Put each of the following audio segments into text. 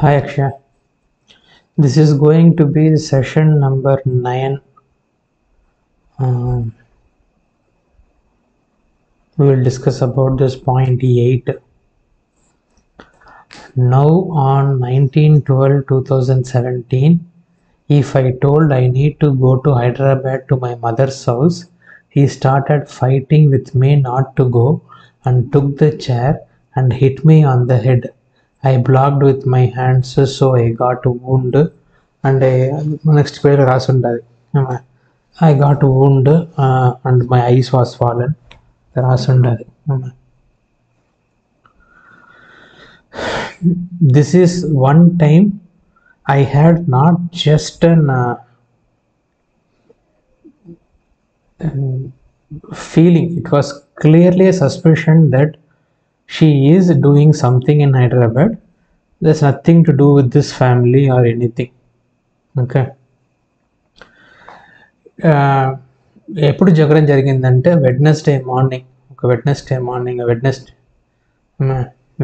Hi Akshay, this is going to be session number 9. We will discuss about this point 8. Now on 19/12/2017, if I told I need to go to Hyderabad to my mother's house, he started fighting with me not to go and took the chair and hit me on the head. I blocked with my hands, so I got a wound. And next page rasundadi. I got a wound and my eyes was swollen. Rasundadi. This is one time I had not just an feeling, it was clearly a suspicion that she is doing something in Hyderabad. There's nothing to do with this family or anything. Okay. ఎప్పుడు జగడం జరిగిందంటే Wednesday morning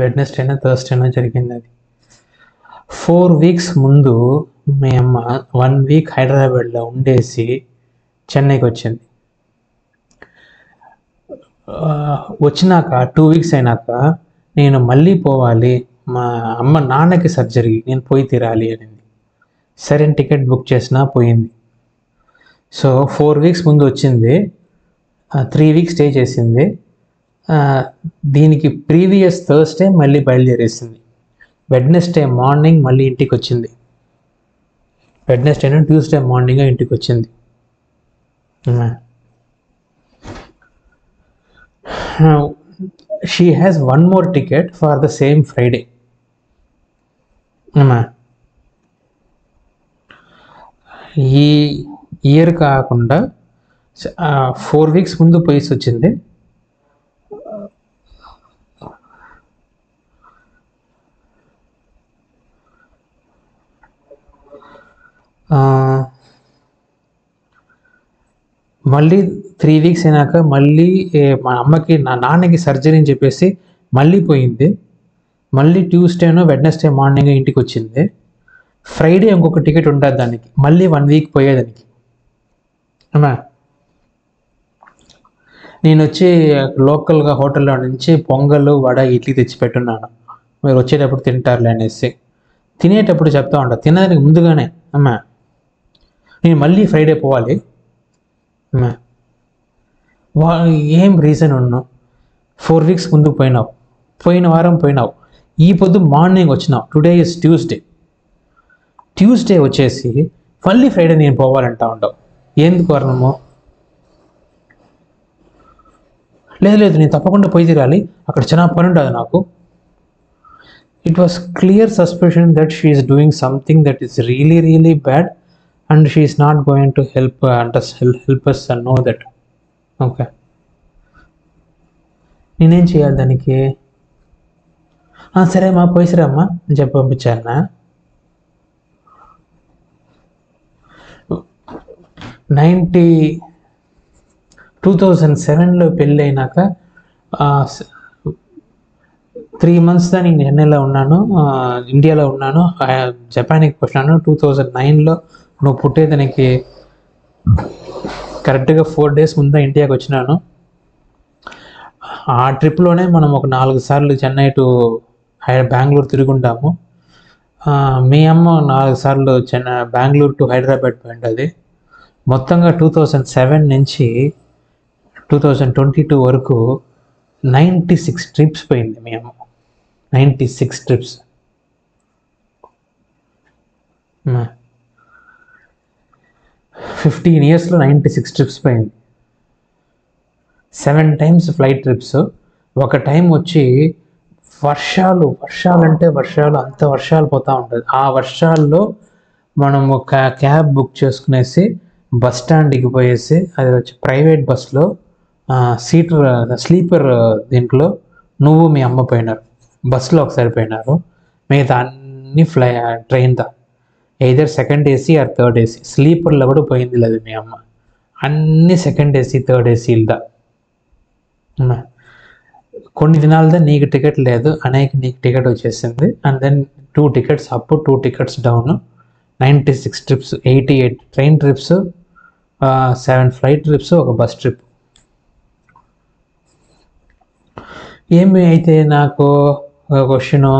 వెడ్నెస్డేనా థర్స్డేనా జరిగింది. అది 4 weeks ముందు మీ అమ్మ 1 week హైదరాబాద్లో ఉండేసి చెన్నైకి వచ్చింది. వచ్చినాక 2 weeks అయినాక నేను మళ్ళీ పోవాలి, మా నాన్నకి సర్జరీ, నేను పోయి తీరాలి అనింది. సరే టికెట్ బుక్ చేసినా పోయింది. సో 4 weeks ముందు వచ్చింది, 3 weeks స్టే చేసింది. దీనికి ప్రీవియస్ థర్స్డే మళ్ళీ బయలుదేరేసింది. వెడ్నెస్డే మార్నింగ్ మళ్ళీ ఇంటికి వచ్చింది. వెడ్నెస్డే ట్యూస్డే మార్నింగ్ ఇంటికి వచ్చింది. She has one more ticket for the same Friday. ఈ ఇయర్ కాకుండా 4 weeks ముందు పోయేసి వచ్చింది. మళ్ళీ 3 weeks అయినాక మళ్ళీ మా అమ్మకి నాన్నకి సర్జరీ అని చెప్పేసి మళ్ళీ పోయింది. మళ్ళీ ట్యూస్డేనో వెడ్నెస్డే మార్నింగ్ ఇంటికి వచ్చింది. ఫ్రైడే ఇంకొక టికెట్ ఉంటుంది దానికి, మళ్ళీ 1 week పోయేదానికి. నేను వచ్చి లోకల్గా హోటల్లో నుంచి పొంగల్ వడ ఇడ్లీ తెచ్చిపెట్టున్నాను, మీరు వచ్చేటప్పుడు తింటారులే అనేసి. తినేటప్పుడు చెప్తా ఉంటా, తినడానికి ముందుగానే నేను మళ్ళీ ఫ్రైడే పోవాలి. ఏం రీజన్ ఉన్నావు? 4 weeks ముందు పోయినావు, పోయిన వారం పోయినావు, ఈ పొద్దు మార్నింగ్ వచ్చినావు. టుడే ఇస్ ట్యూస్డే వచ్చేసి మళ్ళీ ఫ్రైడే నేను పోవాలంటా ఉంటావు. ఎందుకు కారణము? లేదు నేను తప్పకుండా పోయి తీరాలి, అక్కడ చాలా పని ఉంటుంది నాకు. It was clear suspicion that she is doing something that is really bad and she is not going to help us and know that. Okay, నేనేం చేయాలి దానికి? సరే అమ్మా పోయిసిరమ్మా అని చెప్పి పంపించాను. 2007లో పెళ్ళి అయినాక 3 months దా నేను చెన్నైలో ఉన్నాను, ఇండియాలో ఉన్నాను, జపాన్కి వచ్చినాను. 2009లో నువ్వు పుట్టేదానికి కరెక్ట్గా 4 days ముందు ఇండియాకి వచ్చినాను. ఆ ట్రిప్లోనే మనం ఒక 4 సార్లు చెన్నై టు బెంగళూరు తిరుగుంటాము. మీ అమ్మ 4 సార్లు బెంగళూరు టు హైదరాబాద్ పోయింటుంది. మొత్తంగా 2007 నుంచి 2022 వరకు 96 trips పోయింది మీ అమ్మ. 96 trips. 15 yearsలో 96 trips పోయింది. 7 times ఫ్లైట్ ట్రిప్స్. ఒక టైం వచ్చి వర్షాలు అంత వర్షాలు పోతూ ఉంటుంది. ఆ వర్షాల్లో మనం ఒక క్యాబ్ బుక్ చేసుకునేసి బస్ స్టాండ్కి పోయేసి, అది వచ్చి ప్రైవేట్ బస్లో స్లీపర్ దీంట్లో నువ్వు మీ అమ్మ పోయినారు. బస్సులో ఒకసారి పోయినారు, మిగతా అన్ని ట్రైన్దా, either second AC or third AC. స్లీపర్లో కూడా పోయింది లేదు మీ అమ్మ, అన్ని సెకండ్ AC థర్డ్ ACలదా. కొన్ని దినాలతో నీకు టికెట్ లేదు, అనేక నీకు టికెట్ వచ్చేసింది. And then 2 tickets up, 2 tickets down, 96 trips, 88 train trips, 7 flight trips, ఒక బస్ ట్రిప్. ఏమి అయితే నాకు క్వశ్చను,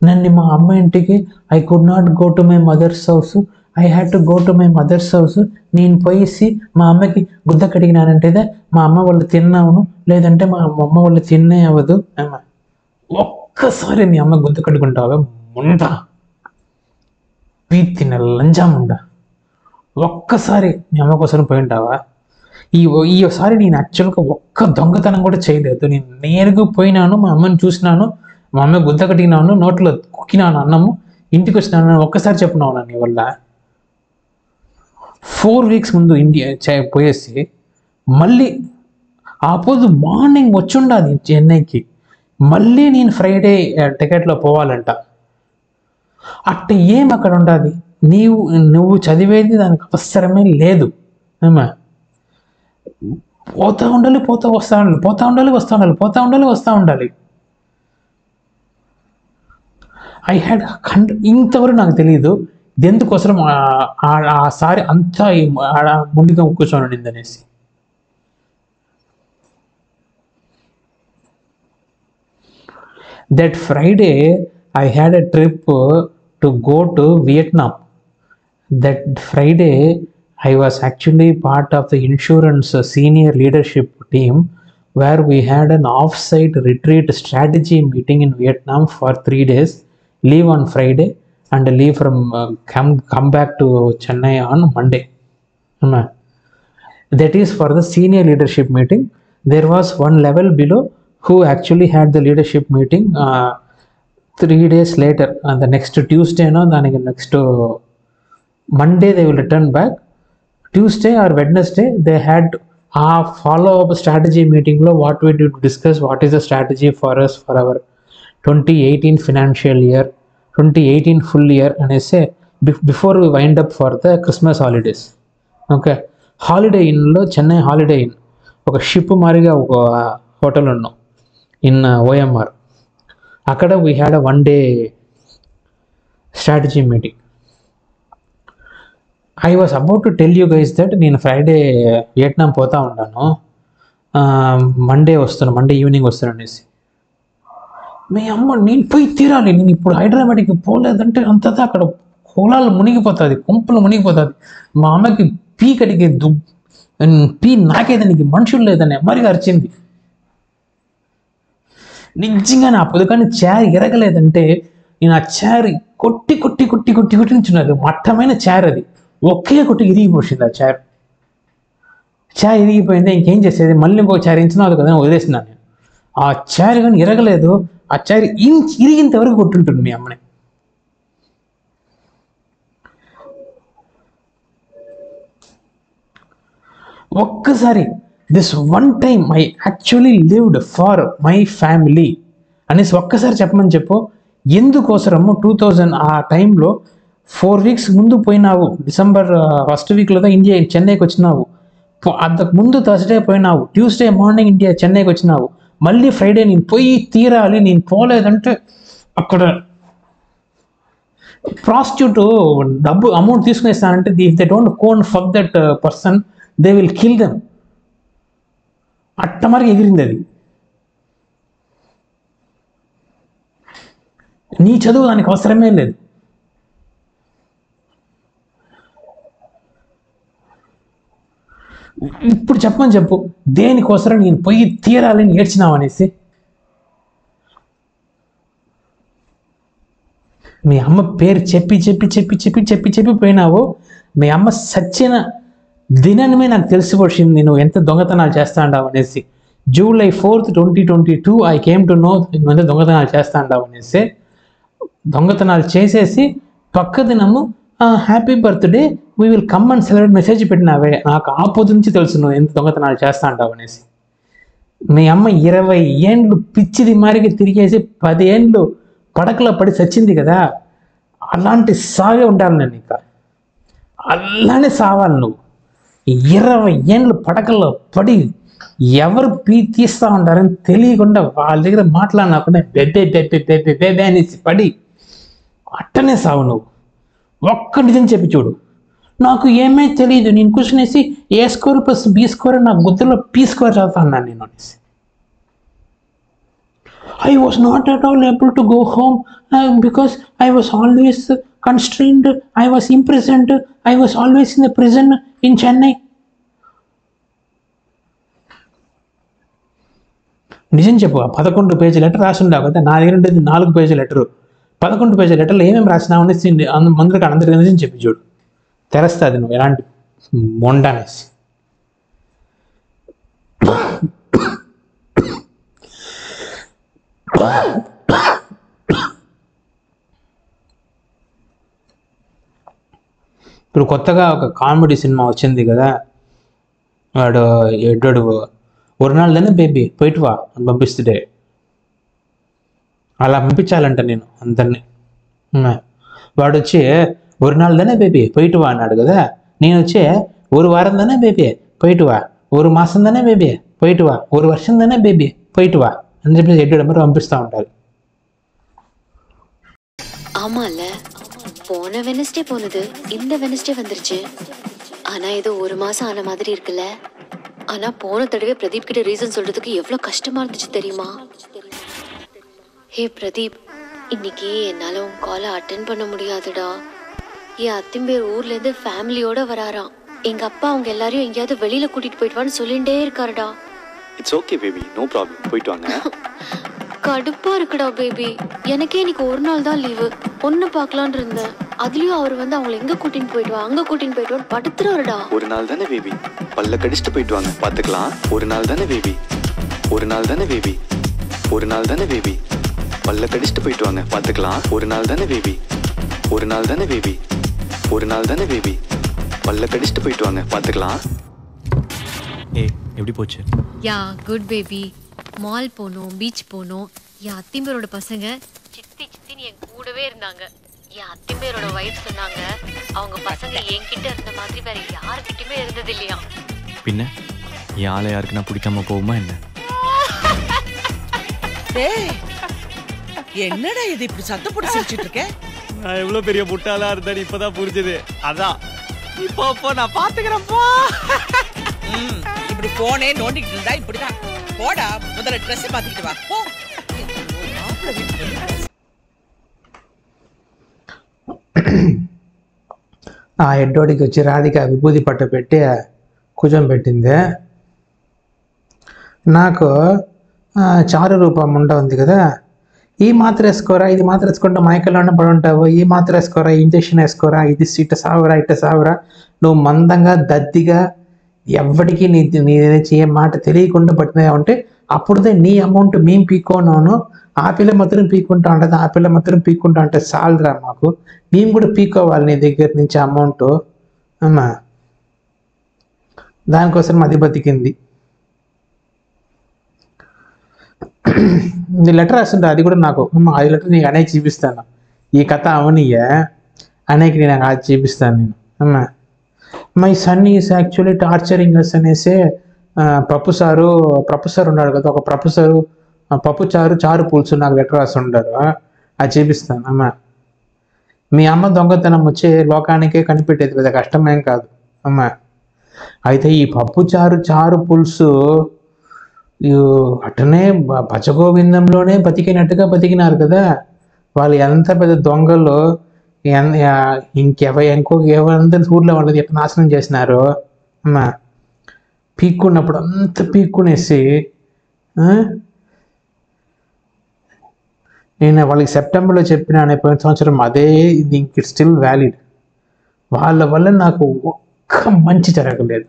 నన్ను మా అమ్మ ఇంటికి I could not go to my mother's house, I had to go to my mother's house. నేను పోయేసి మా అమ్మకి గుద్ద కడిగినానంటేదే మా అమ్మ వాళ్ళు తిన్నావును, లేదంటే మా అమ్మ వాళ్ళు తిన్నే అవ్వదు. ఒక్కసారి మీ అమ్మ గుద్ద కడుకుంటావా ముండ, తిన్న లంజాముండ, ఒక్కసారి మీ అమ్మ కోసం పోయి ఉంటావా? ఈసారి నేను యాక్చువల్గా ఒక్క దొంగతనం కూడా చేయలేదు. నేను నేరుగా పోయినాను, మా అమ్మని చూసినాను, మా అమ్మ గుద్ద కట్టినాను, నోట్లో కుక్కినాను అన్నము, ఇంటికి వచ్చినాను. ఒక్కసారి చెప్పినావు నీ వల్ల. 4 weeks ముందు ఇండియా పోయేసి మళ్ళీ ఆ పొద్దు మార్నింగ్ వచ్చుండాది చెన్నైకి, మళ్ళీ నేను ఫ్రైడే టికెట్లో పోవాలంట. అట్ట ఏం అక్కడ ఉండాది? నువ్వు చదివేది దానికి అవసరమే లేదు. ఏమా పోతా ఉండాలి, వస్తూ ఉండాలి. ఐ హ్యాడ్ ఇంతవరకు నాకు తెలియదు ఎందుకోసం ఆసారి అంతా ముందుగా కూర్చొని ఉండింది అనేసి. That Friday, I had a trip to go to Vietnam. That Friday, I was actually part of the insurance senior leadership team where we had an off-site retreat strategy meeting in Vietnam for 3 days, leave on Friday and leave from come back to Chennai on Monday. That is for the senior leadership meeting. There was one level below who actually had the leadership meeting 3 days later, and the next Tuesday, next Monday they will return back. Tuesday or Wednesday they had a follow-up strategy meeting lo what we did to discuss what is the strategy for us for our 2018 financial year, 2018 full year, and I say before we wind up for the Christmas holidays. Okay, Holiday Inn lo, Chennai Holiday Inn, oka ship mariga oka hotel unno in OMR. Akada we had a 1-day strategy meeting. I was about to tell you guys that నేను Friday Vietnam పోతా ఉంటాను, Monday evening వస్తాను అనేసి. మీ అమ్మ నేను పోయి తీరాలి, నేను ఇప్పుడు హైదరాబాద్కి పోలేదంటే అంతదా అక్కడ పొలాలు మునిగిపోతుంది, కొంపలు మునిగిపోతుంది. మా అమ్మకి కడిగే నాకేదానికి మనుషులు లేదని మరిగా అరిచింది. నిజంగా నా పొదుకాన్ని చార్ ఎరగలేదంటే నేను ఆ చార్ కొట్టి ఉంచున్నది. మట్టమైన చార్ అది, ఒకే కొట్టి ఇరిగిపోయింది. ఆ చార్ ఇరిగిపోయింది, ఇంకేం చేసేది? మళ్ళీ ఇంకో చార్ ఇంచినాదు కదా వదిలేసినాను నేను. ఆ చార్ కానీ ఎరగలేదు, ఆ చార్ ఇరిగినంత వరకు కొట్టుంటుంది మీ అమ్మని. ఒక్కసారి this one time I actually lived for my family అనేసి ఒక్కసారి చెప్పమని చెప్పు. ఎందుకోసరము 2000 ఆ టైంలో 4 weeks ముందు పోయినావు, December 1st week ఇండియా చెన్నైకి వచ్చినావు, అంతకు ముందు థర్స్డే పోయినావు, ట్యూస్డే మార్నింగ్ ఇండియా చెన్నైకి వచ్చినావు, మళ్ళీ ఫ్రైడే నేను పోయి తీరాలి, నేను పోలేదంటే అక్కడ ప్రాస్టిట్యూట్ డబ్బు అమౌంట్ తీసుకునేస్తానంటే if they don't go and fuck that person they will kill them. అట్ట మరి ఎగిరింది అది. నీ చదువు దానికి అవసరమే లేదు. ఇప్పుడు చెప్పమని చెప్పు, దేనికోసరం నేను పోయి తీరాలని ఏడ్చినావు అనేసి. మీ అమ్మ పేరు చెప్పి పోయినావు. మీ అమ్మ సచ్చిన దినమే నాకు తెలిసిపోయింది నువ్వు ఎంత దొంగతనాలు చేస్తా ఉంటావు అనేసి. July 4th, 2022 I came to know నువ్వు ఎంత దొంగతనాలు చేస్తా ఉంటావు అనేసి. దొంగతనాలు చేసేసి పక్క దినము happy birthday we will come and celebrate message పెట్టినావే. నాకు ఆ పొద్దు నుంచి తెలుసు నువ్వు ఎంత దొంగతనాలు చేస్తా ఉంటావు అనేసి. మీ అమ్మ 20 ఏండ్లు పిచ్చిది మారికి తిరిగేసి 10 ఏండ్లు పడకలో పడి చచ్చింది కదా, అలాంటి సాగే ఉండాలి నేను. ఇంకా అలానే సావాలి నువ్వు. 20 ఏండ్లు పడకల్లో పడి ఎవరు తీస్తూ ఉంటారని తెలియకుండా వాళ్ళ దగ్గర మాట్లాడినాకుండా బెబ్బే అనేసి పడి అట్టనే సావు నువ్వు. ఒక్క నిజం చెప్పి చూడు, నాకు ఏమీ తెలియదు, నేను క్వశ్చన్ వేసి ఏ స్కోర్ ప్లస్ బి స్కోర్ నా గుర్తులో పీ స్కోర్ చదువుతా అన్నాను నేను అనేసి. I was not at all able to go home because I was always constrained, I was imprisoned, I was always in the prison in Chennai. నిజం చెప్పు, 11 page letter రాసి ఉండవు కదా, నా దగ్గర ఉండేది 4 పేజీ లెటరు. 11 పేజీ లెటర్లో ఏమేమి రాసినావు అనేసి అందరికీ నిజం చెప్పి చూడు, తెరస్తుంది నువ్వు ఎలాంటి మొండనేసి. ఇప్పుడు కొత్తగా ఒక కామెడీ సినిమా వచ్చింది కదా, వాడు ఎడ్డు ఒక నాள் தானே బేబీ పోయిட்டு వా అని పంపిస్తుంటే, అలా పంపించాలంట నేను అందరినీ. వాడు వచ్చి ఒక నాள் தானே బేబీ పోయిட்டு వా అన్నాడు కదా, నేను వచ్చి ఒక వారం தானே బేబీ పోయిட்டு వా, ఒక మాసం தானே బేబీ పోయిட்டு వా, ఒక వర్షం தானே బేబీ పోయిட்டு వా అని చెప్పి ఎడ్డు మరి పంపిస్తూ ఉంటారు. ஆமால, போன வெனஸ்டே போனது இந்த வெனஸ்டே வந்துருச்சு. ஆனா ஏதோ 1 மாசம் ஆன மாதிரி இருக்குல்ல. ஆனா போன தடவை பிரதீப் கிட்ட ரீசன் சொல்றதுக்கு எவ்வளவு கஷ்டமா இருந்துச்சு தெரியுமா? ஹே பிரதீப், இன்னைக்கு என்னால உன் காலை அட்டென்ட் பண்ண முடியாதுடா. என் அத்திம்பேர் ஊர்ல இருந்து ஃபேமிலியோட வராராம். எங்க அப்பா அவங்க எல்லாரையும் எங்கேயாவது வெளியில கூட்டிட்டு போயிட்டு சொல்லிட்டே இருக்காருடா. It's okay baby, no problem, போயிட்டு வாங்க. கடுப்பா இருக்குடா பேபி, எனக்கே இன்னைக்கு ஒரு நாள் தான் லீவு, பொண்ணு பார்க்கலான்னு இருந்தேன். அதுலயும் அவர் அவங்களை எங்க கூட்டின்னு போயிட்டு வா அங்க கூட்டின்னு போயிட்டு வான்னு படுத்துறாருடா. ஒரு நாள் தானே பேபி, பல்ல கடிச்சிட்டு போயிட்டு வாங்க, பாத்துக்கலாம். ஒரு நாள் தானே பேபி, ஒரு நாள் தானே பேபி, ஒரு நாள் தானே பேபி, பல்ல கடிச்சிட்டு போயிட்டு வாங்க, பாத்துக்கலாம். ஒரு நாள் தானே பேபி, ஒரு நாள் தானே பேபி, ஒரு நாள் தானே பேபி, பல்ல கடிச்சிட்டு போயிட்டு வாங்க, பாத்துக்கலாம். ஏய், எப்படி போச்சு? யா குட் பேபி. மால் போனோம், பீச் போனோம். என் அத்திம்பேரோட பசங்க சித்தின்னு என் கூடவே இருந்தாங்க. என் அத்திம்பேரோட வைஃப் சொன்னாங்க அவங்க பசங்க என்கிட்ட இருந்த மாதிரி வேற யாருக்கிட்டயுமே இருந்தது இல்லையா. பின்ன என் ஆளை யாருக்குன்னா பிடிக்காம போகுமா என்ன? என்னடா இது இப்படி சத்தம் போட்டு சிரிச்சிட்டு இருக்க? நான் எவ்வளவு பெரிய முட்டாளா இருந்தேன்னு இப்பதான் புரிஞ்சது. அதான் இப்போ நான் பாத்துக்கிறேன்ப்பா. இப்படி போனே நோண்டிக்கிட்டு இருந்தா இப்படிதான். போடா, முதல்ல ட்ரெஸ் மாத்திக்கிட்டு வா போ. ఆ ఎడ్డోడికి వచ్చి రాధిక విభూతి పట్టు పెట్టి కూర్చోబెట్టింది. నాకు చారు రూపం ఉంది కదా, ఈ మాత్ర వేసుకోరా, ఇది మాత్ర వేసుకుంటే మైకల్లోనే పడి ఉంటావు, ఈ మాత్ర వేసుకోరా, ఇంజక్షన్ వేసుకోరా, ఇది ఇట్ట సావురా ఇట్ట సావురా, నువ్వు మందంగా దద్దిగా ఎవరికి నీ ఏ మాట తెలియకుండా పట్టినా ఉంటే అప్పుడుదే నీ అమౌంట్ మేము పీక్కోనాను, ఆ పిల్ల మాత్రం పీక్కుంటా ఉంటుంది, ఆ పిల్ల మాత్రం పీక్కుంటా అంటే చాలరా మాకు, మేము కూడా పీక్కోవాలి నీ దగ్గర నుంచి అమౌంట్ అమ్మా. దానికోసం అది బతికింది. నీ లెటర్ రాస్తుంటే అది కూడా నాకు ఆ లెటర్ నీకు అనేక చూపిస్తాను, ఈ కథ అవనియే అనేక నేను అది చూపిస్తాను నేను. అమ్మా, my son is actually torturing us అనేసి పప్పు సారు ఉన్నాడు కదా, ఒక పప్పు చారు పులుసు నాకు లెటర్ రాసి ఉంటారు, అది చూపిస్తాను. అమ్మా, మీ అమ్మ దొంగతనం వచ్చి లోకానికే కనిపెట్టేది పెద్ద కష్టమేం కాదు అమ్మా. అయితే ఈ పప్పు చారు పులుసు అట్టనే భజగోవిందంలోనే బతికినట్టుగా బతికినారు కదా వాళ్ళు. ఎంత పెద్ద దొంగలు, ఎవరందరూ ఊర్లో వాళ్ళది ఎట్లా నాశనం చేసినారు అమ్మా. పీక్కున్నప్పుడు అంత పీక్కునేసి నేను వాళ్ళకి సెప్టెంబర్లో చెప్పినాను పోయిన సంవత్సరం, అదే ఇది ఇంక స్టిల్ వ్యాలిడ్. వాళ్ళ వల్ల నాకు ఒక్క మంచి జరగలేదు.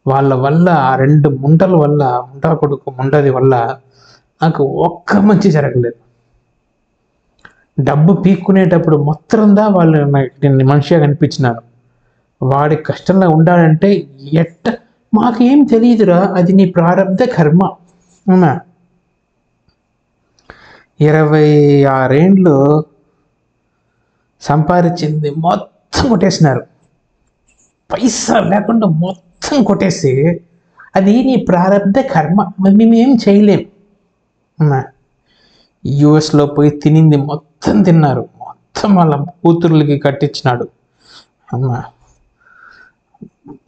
వాళ్ళ వల్ల ఆ 2 ముంటల వల్ల, ముంటా కొడుకు ముంటది వల్ల నాకు ఒక్క మంచి జరగలేదు. డబ్బు పీక్కునేటప్పుడు మొత్తందా వాళ్ళు నాకు మనిషిగా కనిపించినారు. వాడి కష్టంలో ఉండాలంటే మాకేం తెలియదురా, అది నీ ప్రారంభ కర్మ. అవునా, 26 ఏండ్లు సంపాదించింది మొత్తం కొట్టేసినారు, పైసా లేకుండా మొత్తం కొట్టేసి అది నీ ప్రారంభ కర్మ, మేమేం చేయలేం. అమ్మా యుఎస్లో పోయి తినింది మొత్తం తిన్నారు, మొత్తం వాళ్ళ కూతుర్లకి కట్టించినాడు. అమ్మా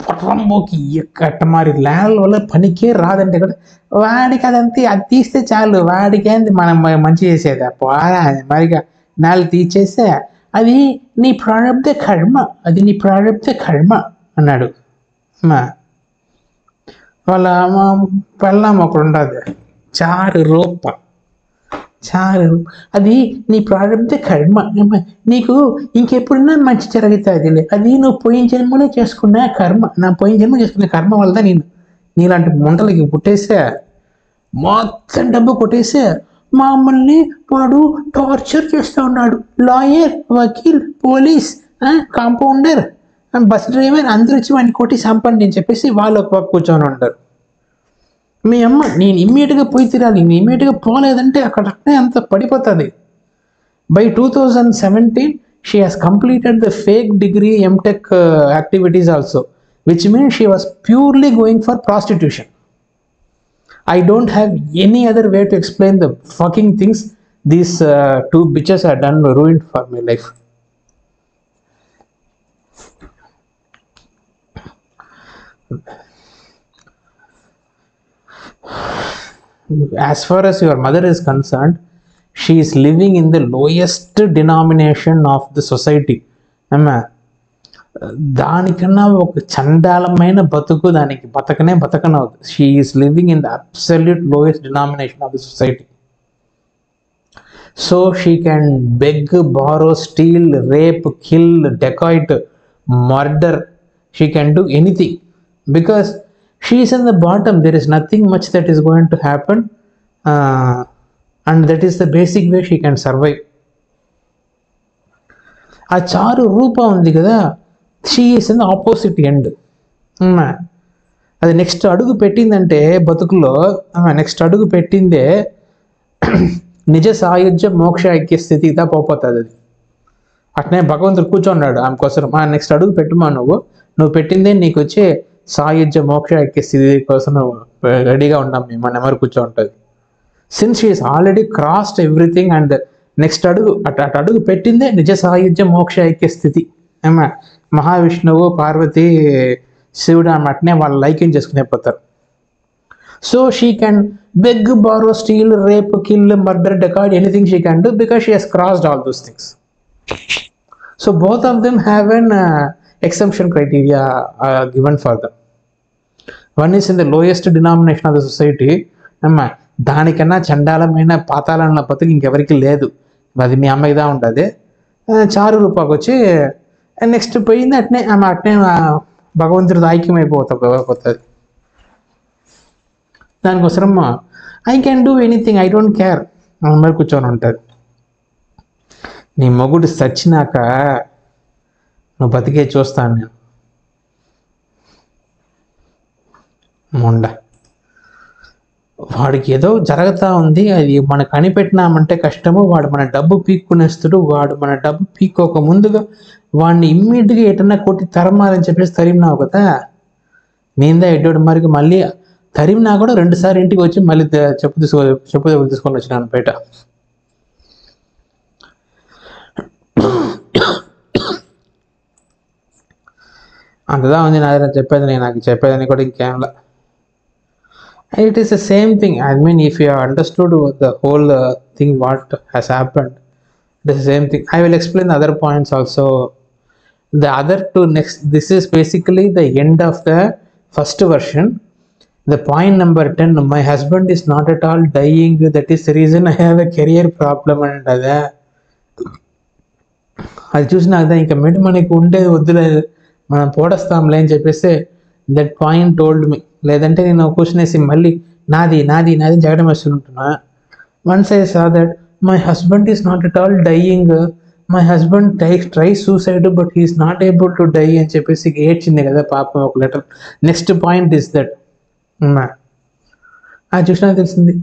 పొట్రంబోకి కట్టమారి ల్యాండ్ వల్ల పనికే రాదంటే కూడా వాడికి అదంతా అది తీస్తే చాలు, వాడికి ఏంది మనం మంచి చేసేది మరిగా నేల తీసేస్తే అది నీ ప్రారంభ కర్మ, అది నీ ప్రారంభ కర్మ అన్నాడు. అమ్మా వాళ్ళ పెళ్ళాం ఒకడు ఉండదు, చారు అది నీ ప్రారంభ కర్మ, నీకు ఇంకెప్పుడన్నా మంచి జరుగుతుంది, అది నువ్వు పోయిన జన్మలో చేసుకున్న కర్మ, నా పోయిన జన్మ చేసుకున్న కర్మ వల్ల నేను నీలాంటి ముంటలకి పుట్టేసా, మొత్తం డబ్బు కొట్టేసా, మమ్మల్ని వాడు టార్చర్ చేస్తూ ఉన్నాడు, lawyer, Vakeel, police, compounder, bus driver అందరూ వచ్చి వాడిని కొట్టి సంపండి అని చెప్పేసి వాళ్ళు ఒక పక్క కూర్చొని ఉంటారు. మీ అమ్మ నేను ఇమ్మీడియట్గా పోయి తిరాలి, నేను ఇమ్మీడియట్గా పోలేదంటే అక్కడ అంత పడిపోతుంది. By 2017 she has completed the fake degree MTech activities also, which means she was purely going for prostitution. I don't have any other way to explain the fucking things these two bitches have done, ruined for my life. As far as your mother is concerned, she is living in the lowest denomination of the society. దానికన్నా ఒక చండాలమైన బతుకు దానికి బతకనవుతుంది. She is living in the absolute lowest denomination of the society. So she can beg, borrow, steal, rape, kill, dacoit, murder, she can do anything because she is in the bottom. There is nothing much that is going to happen and that is the basic way she can survive. ఆ చారు రూప ఉంది కదా, she is in the opposite end. అది next అడుగు పెట్టిందంటే బతుకులో, next అడుగు పెట్టిందే నిజ సాయుధ్య మోక్ష ఐక్య స్థితికి పోతుంది. అది అట్నే భగవంతుడు కూర్చోన్నాడు ఆమె కోసం, నెక్స్ట్ అడుగు పెట్టుమా, నువ్వు పెట్టిందే నీకు వచ్చే సాయుధ్య మోక్ష ఐక్య స్థితి కోసం రెడీగా ఉన్నాం మేము మన ఎవరు కూర్చో ఉంటుంది. Since she is already crossed everything and next అడుగు అడుగు పెట్టిందే నిజ సాయుధ్య మోక్ష ఐక్య స్థితి. మహావిష్ణువు, పార్వతి, శివుడు అన్నట్టునే వాళ్ళు ఐక్యం చేసుకునే పోతారు. So she can beg, borrow, steal, rape, kill, murder, dacoit, anything she can do because she has crossed all those things. So both of them have an exemption criteria given for them. One is in the lowest denomination of the society. దానికన్నా చండాలమైన పాతాళంలో బతుకు ఇంకెవరికి లేదు, అది మీ అమ్మాయిదా ఉంటుంది. చారు రూపాయకు వచ్చి next పోయింది అట్నే భగవంతుడితో ఐక్యమైపోతుంది. దానికోసం I can do anything, I don't care అమ్మాయి కూర్చొని ఉంటుంది. నీ మొగుడు చచ్చినాక నువ్వు బతికే చూస్తాను నేను. మొండ వాడికి ఏదో జరుగుతూ ఉంది, అది మనం కనిపెట్టినామంటే కష్టము. వాడు మన డబ్బు పీక్కునేస్తాడు. వాడు మన డబ్బు పీక్కోక ముందుగా వాడిని ఇమ్మీడియట్గా ఎటన్నా కొట్టి తరమాలని చెప్పేసి తరిమినావు కదా. నేందా ఎడ్డోడు మరికి మళ్ళీ తరిమినా కూడా 2 సార్లు ఇంటికి వచ్చి మళ్ళీ చెప్పు తీసుకొని వచ్చినాను బయట. అంతదా ఉంది నా దగ్గర చెప్పేది, నాకు చెప్పేదని కూడా ఇంకేంలా. It is the same thing. I mean, if you have understood the whole thing, what has happened, it is the same thing. I will explain the other points also. The other two next, this is basically the end of the first version. The point number 10, my husband is not at all dying. That is the reason I have a career problem. And అది చూసినా కదా ఇంకా మెడి మనకి ఉండేది వద్దులే, మనం పోడస్తాంలే అని చెప్పేసి దట్ పాయింట్ టోల్డ్ మీ. లేదంటే నేను క్వశ్చన్ వేసి మళ్ళీ నాది నాది నాది జగడం వేస్తుంటున్నా. Once I saw that my husband is not at all dying, my husband try suicide but he is not able to die అని చెప్పేసి ఏడ్చింది కదా పాపం ఒక letter. Next point is that అది చూసినా తెలిసింది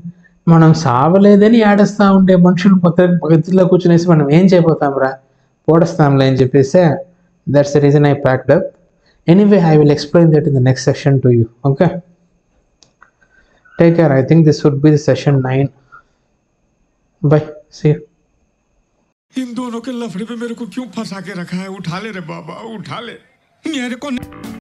మనం సావలేదని ఏడుస్తూ ఉండే మనుషులు పక్కలో కూర్చునేసి మనం ఏం చేయబోతాం రా, పోడస్తాంలే అని చెప్పేసి. That's the reason I packed up. Anyway, I will explain that in the next session to you. Okay. Take care. I think this would be the session 9. Bye. See you. इन दोनों के लफड़े पे मेरे को क्यों फंसा के रखा है? उठा ले रे बाबा, उठा ले मेरे को।